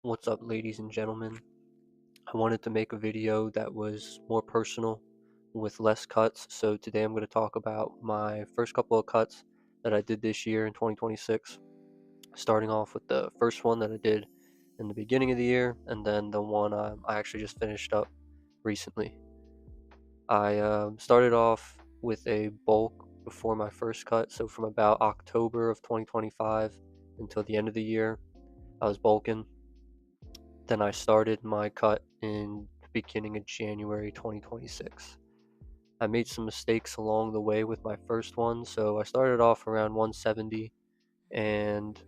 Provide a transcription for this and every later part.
What's up, ladies and gentlemen? I wanted to make a video that was more personal with less cuts. So today I'm going to talk about my first couple of cuts that I did this year in 2026, starting off with the first one that I did in the beginning of the year, and then the one I actually just finished up recently. I started off with a bulk before my first cut, so from about October of 2025 until the end of the year, I was bulking. Then I started my cut in the beginning of January 2026. I made some mistakes along the way with my first one, so I started off around 170 and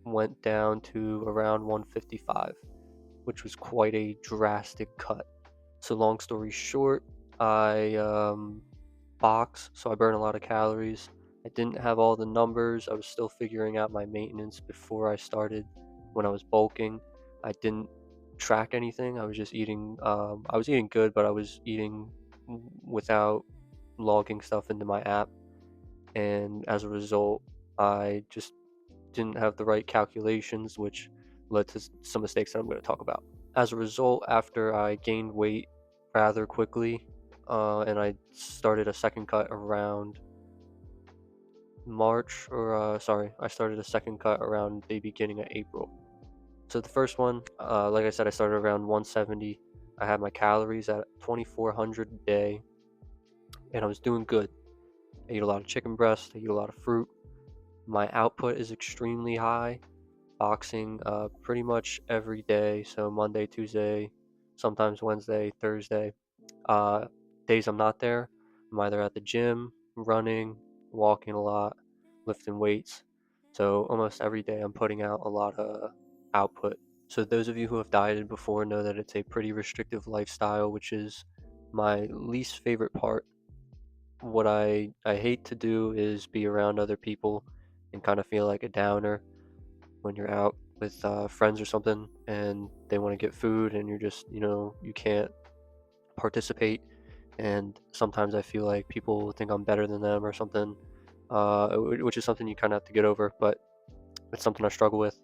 went down to around 155, which was quite a drastic cut. So long story short, I box, so I burn a lot of calories. I didn't have all the numbers. I was still figuring out my maintenance before I started when I was bulking. I didn't track anything. I was just eating. I was eating good, but I was eating without logging stuff into my app, and as a result, I just didn't have the right calculations, which led to some mistakes that I'm going to talk about. As a result, after I gained weight rather quickly, and I started a second cut around March, or I started a second cut around the beginning of April. So the first one, like I said, I started around 170. I had my calories at 2,400 a day, and I was doing good. I eat a lot of chicken breast, I eat a lot of fruit. My output is extremely high. Boxing pretty much every day, so Monday, Tuesday, sometimes Wednesday, Thursday. Uh, Days I'm not there, I'm either at the gym, running, walking a lot, lifting weights. So almost every day I'm putting out a lot of output. So those of you who have dieted before know that it's a pretty restrictive lifestyle, which is my least favorite part. What I hate to do is be around other people and kind of feel like a downer when you're out with friends or something and they want to get food and you're just, you can't participate. And sometimes I feel like people think I'm better than them or something, which is something you kind of have to get over, but it's something I struggle with.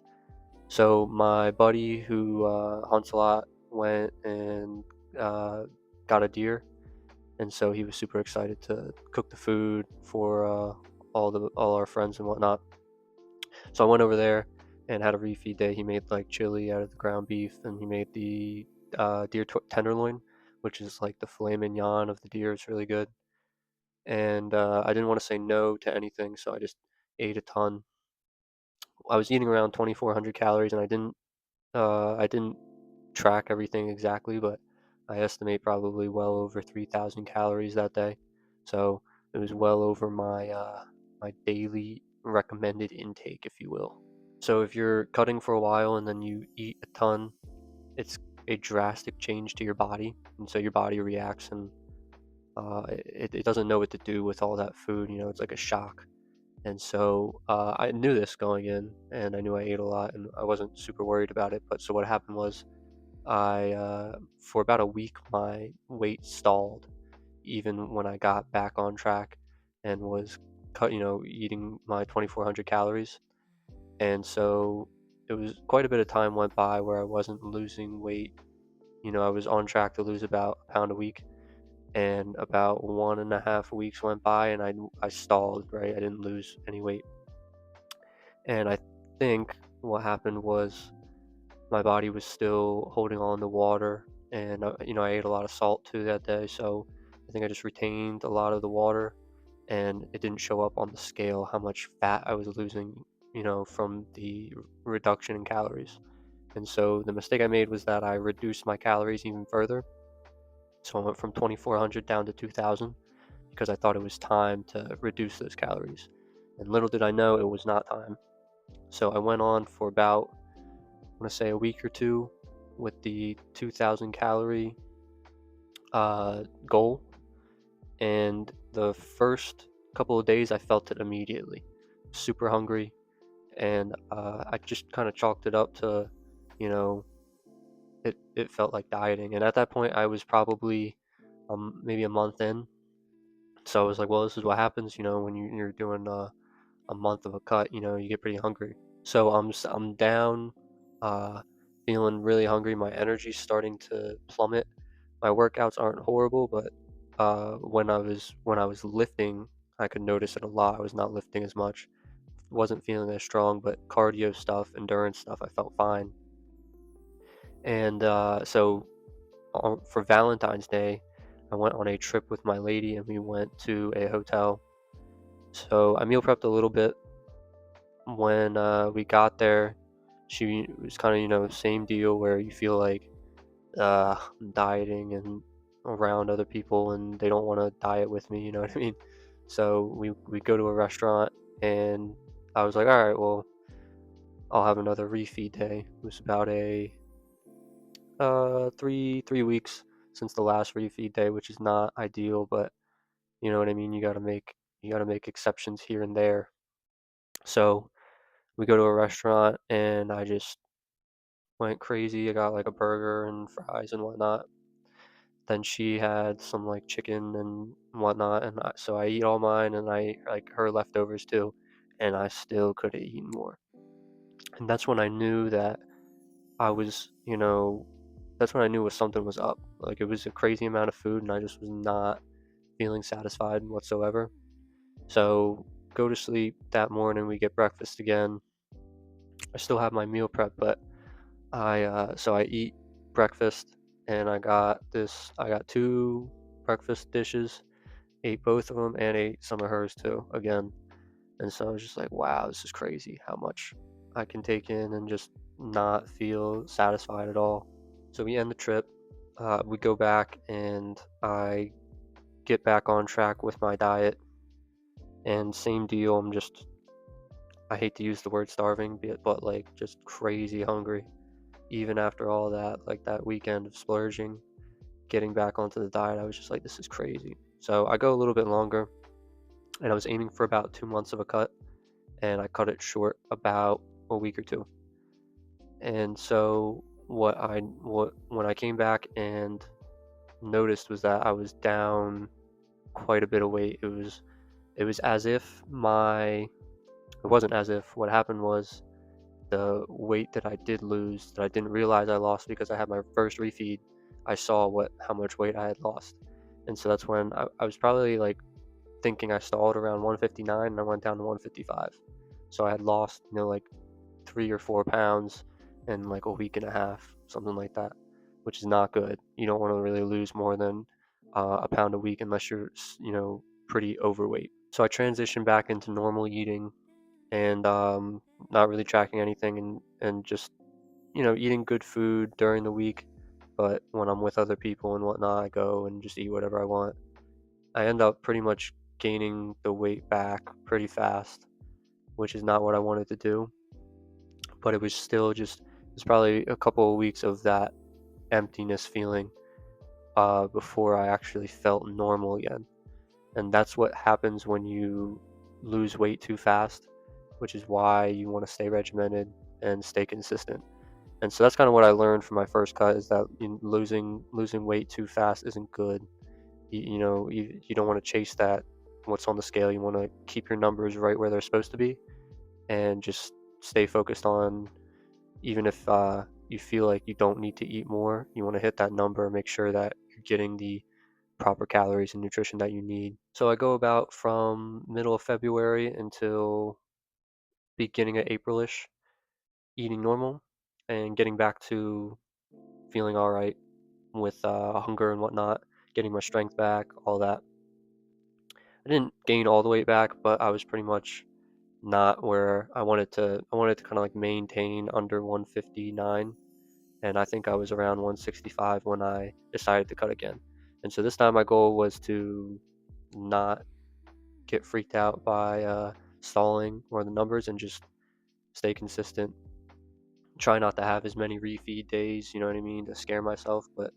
So my buddy who hunts a lot went and uh, got a deer, and so he was super excited to cook the food for all our friends and whatnot. So I went over there and had a refeed day. He made like chili out of the ground beef, and he made the deer tenderloin, which is like the filet mignon of the deer. It's really good. And I didn't want to say no to anything, so I just ate a ton. I was eating around 2,400 calories, and I didn't track everything exactly, but I estimate probably well over 3,000 calories that day. So it was well over my daily recommended intake, if you will. So if you're cutting for a while and then you eat a ton, it's a drastic change to your body, and so your body reacts and it doesn't know what to do with all that food. It's like a shock. And so I knew this going in, and I knew I ate a lot, and I wasn't super worried about it. But so what happened was, for about a week, my weight stalled, even when I got back on track and was eating my 2,400 calories. And so it was quite a bit of time went by where I wasn't losing weight. I was on track to lose about a pound a week, and about 1.5 weeks went by, and I stalled. Right, I didn't lose any weight, and I think what happened was my body was still holding on to water, and I ate a lot of salt too that day, so I think I just retained a lot of the water, and it didn't show up on the scale how much fat I was losing, from the reduction in calories. And so the mistake I made was that I reduced my calories even further. So I went from 2,400 down to 2,000 because I thought it was time to reduce those calories. And little did I know it was not time. So I went on for about, I want to say, a week or two with the 2,000 calorie goal. And the first couple of days, I felt it immediately. Super hungry. And I just kind of chalked it up to, you know, it felt like dieting. And at that point, I was probably maybe a month in. So I was like, well, this is what happens, when you're doing a month of a cut, you get pretty hungry. So I'm down. feeling really hungry. My energy's starting to plummet. My workouts aren't horrible, but when I was lifting, I could notice it a lot. I was not lifting as much, wasn't feeling as strong, but cardio stuff, endurance stuff, I felt fine. And for Valentine's Day, I went on a trip with my lady, and we went to a hotel. So I meal prepped a little bit. When we got there, she was kind of, same deal where you feel like I'm dieting and around other people and they don't want to diet with me, you know what I mean? So we go to a restaurant, and I was like, all right, well, I'll have another refeed day. It was about a 3 weeks since the last refeed day, which is not ideal, but you know what I mean? You gotta make exceptions here and there. So we go to a restaurant, and I just went crazy. I got like a burger and fries and whatnot. Then she had some like chicken and whatnot, and so I eat all mine, and I like her leftovers too, and I still could have eaten more. And that's when I knew that I was, that's when I knew something was up. Like, it was a crazy amount of food, and I just was not feeling satisfied whatsoever. So go to sleep that morning. We get breakfast again. I still have my meal prep, but I eat breakfast, and I got two breakfast dishes, ate both of them, and ate some of hers too again. And so I was just like, wow, this is crazy how much I can take in and just not feel satisfied at all. So we end the trip. We go back, and I get back on track with my diet. And same deal. I hate to use the word starving, but like just crazy hungry. Even after all that, like that weekend of splurging, getting back onto the diet, I was just like, this is crazy. So I go a little bit longer, and I was aiming for about 2 months of a cut, and I cut it short about a week or two. And so when I came back and noticed was that I was down quite a bit of weight. It was as if it wasn't as if what happened was the weight that I did lose that I didn't realize I lost because I had my first refeed. I saw how much weight I had lost. And so that's when I was probably like thinking I stalled around 159, and I went down to 155. So I had lost, like 3 or 4 pounds in like a week and a half, something like that, which is not good. You don't want to really lose more than a pound a week unless you're, pretty overweight. So I transitioned back into normal eating, and not really tracking anything, and just, eating good food during the week. But when I'm with other people and whatnot, I go and just eat whatever I want. I end up pretty much gaining the weight back pretty fast, which is not what I wanted to do. But it was still it's probably a couple of weeks of that emptiness feeling before I actually felt normal again. And that's what happens when you lose weight too fast, which is why you want to stay regimented and stay consistent. And so that's kind of what I learned from my first cut, is that losing weight too fast isn't good. You don't want to chase that what's on the scale. You want to keep your numbers right where they're supposed to be, and just stay focused on, even if you feel like you don't need to eat more, you want to hit that number, make sure that you're getting the proper calories and nutrition that you need. So I go about from middle of February until beginning of Aprilish, eating normal and getting back to feeling all right with hunger and whatnot, getting my strength back, all that. I didn't gain all the weight back, but I was pretty much not where I wanted to. I wanted to kind of like maintain under 159, and I think I was around 165 when I decided to cut again. And so this time my goal was to not get freaked out by stalling or the numbers, and just stay consistent. Try not to have as many refeed days, you know what I mean, to scare myself, but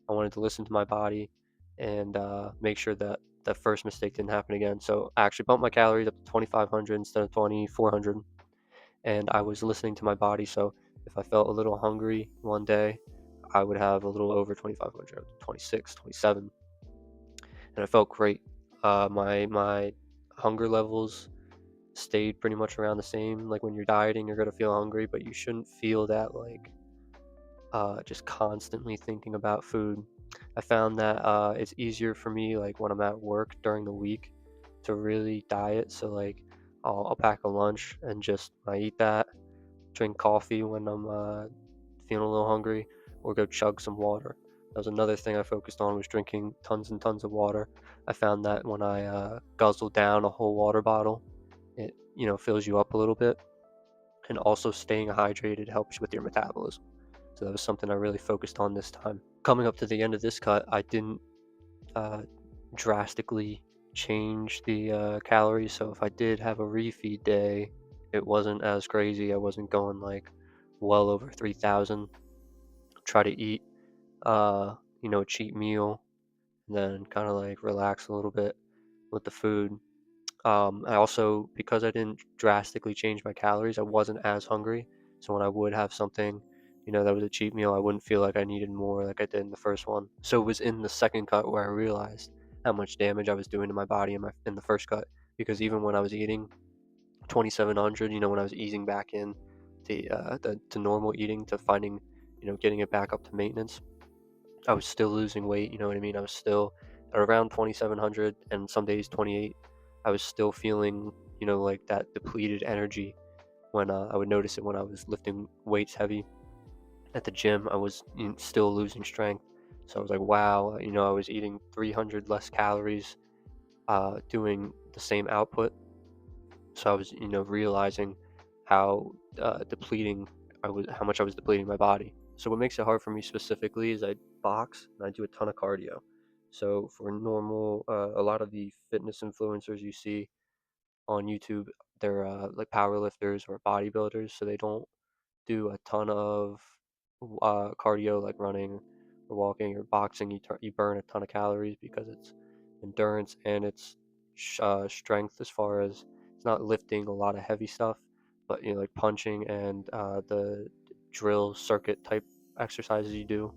I wanted to listen to my body and make sure that the first mistake didn't happen again. So I actually bumped my calories up to 2,500 instead of 2,400, and I was listening to my body. So if I felt a little hungry one day, I would have a little over 2,500, 26, 27, and I felt great. My hunger levels stayed pretty much around the same. Like, when you're dieting, you're gonna feel hungry, but you shouldn't feel that like just constantly thinking about food. I found that it's easier for me like when I'm at work during the week to really diet. So like I'll pack a lunch and just I eat that, drink coffee when I'm feeling a little hungry, or go chug some water. That was another thing I focused on, was drinking tons and tons of water. I found that when I guzzle down a whole water bottle, it fills you up a little bit, and also staying hydrated helps with your metabolism. So that was something I really focused on this time. Coming up to the end of this cut, I didn't uh, drastically change the calories. So if I did have a refeed day, it wasn't as crazy. I wasn't going like well over 3,000. Try to eat, a cheat meal, and then kind of like relax a little bit with the food. I also, because I didn't drastically change my calories, I wasn't as hungry. So when I would have something, that was a cheat meal, I wouldn't feel like I needed more like I did in the first one. So it was in the second cut where I realized how much damage I was doing to my body in the first cut. Because even when I was eating 2,700, when I was easing back in to normal eating, to finding, getting it back up to maintenance, I was still losing weight. You know what I mean? I was still at around 2,700, and some days 28. I was still feeling, like that depleted energy when I would notice it when I was lifting weights heavy at the gym. I was still losing strength. So I was like, wow, I was eating 300 less calories, doing the same output. So I was, realizing how depleting how much I was depleting my body. So what makes it hard for me specifically is I box and I do a ton of cardio. So for normal, a lot of the fitness influencers you see on YouTube, they're like power lifters or bodybuilders, so they don't do a ton of cardio like running or walking or boxing. You burn a ton of calories because it's endurance and it's strength, as far as it's not lifting a lot of heavy stuff, but like punching and the drill circuit type exercises you do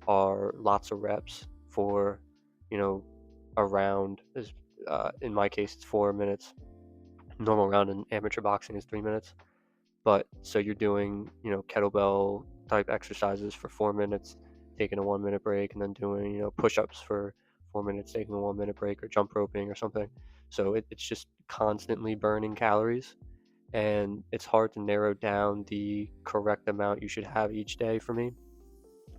are lots of reps for around is in my case it's 4 minutes. Normal round in amateur boxing is 3 minutes. But so you're doing, kettlebell type exercises for 4 minutes, taking a 1 minute break, and then doing, push ups for 4 minutes, taking a 1 minute break, or jump roping or something. So it's just constantly burning calories. And it's hard to narrow down the correct amount you should have each day for me,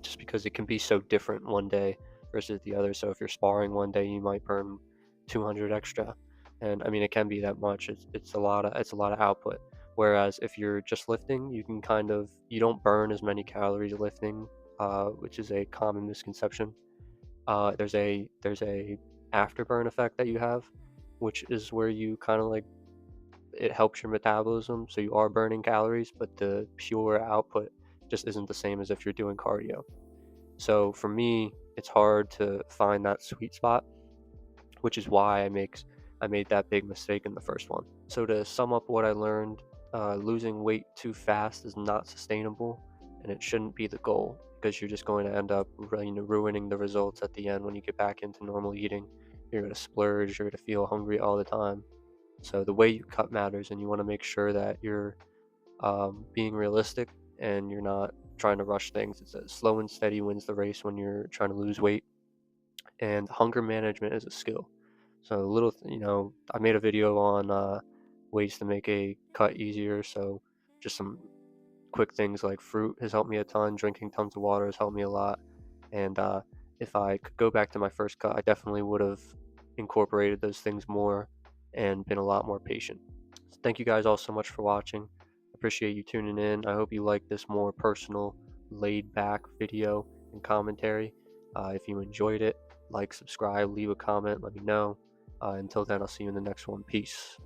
just because it can be so different one day versus the other. So if you're sparring one day, you might burn 200 extra, and I mean it can be that much. It's a lot of output. Whereas if you're just lifting, you don't burn as many calories lifting, which is a common misconception. There's a afterburn effect that you have, which is where you kind of like, it helps your metabolism, so you are burning calories, but the pure output just isn't the same as if you're doing cardio. So for me, it's hard to find that sweet spot, which is why I made that big mistake in the first one. So to sum up what I learned, losing weight too fast is not sustainable, and it shouldn't be the goal, because you're just going to end up ruining the results at the end. When you get back into normal eating, you're going to splurge, you're going to feel hungry all the time. So the way you cut matters, and you want to make sure that you're being realistic and you're not trying to rush things. It's a slow and steady wins the race when you're trying to lose weight. And hunger management is a skill. So I made a video on ways to make a cut easier. So just some quick things like fruit has helped me a ton. Drinking tons of water has helped me a lot. And if I could go back to my first cut, I definitely would have incorporated those things more and been a lot more patient. So thank you guys all so much for watching. Appreciate you tuning in. I hope you like this more personal, laid back video and commentary. If you enjoyed it, like, subscribe, leave a comment, let me know. Until then, I'll see you in the next one. Peace.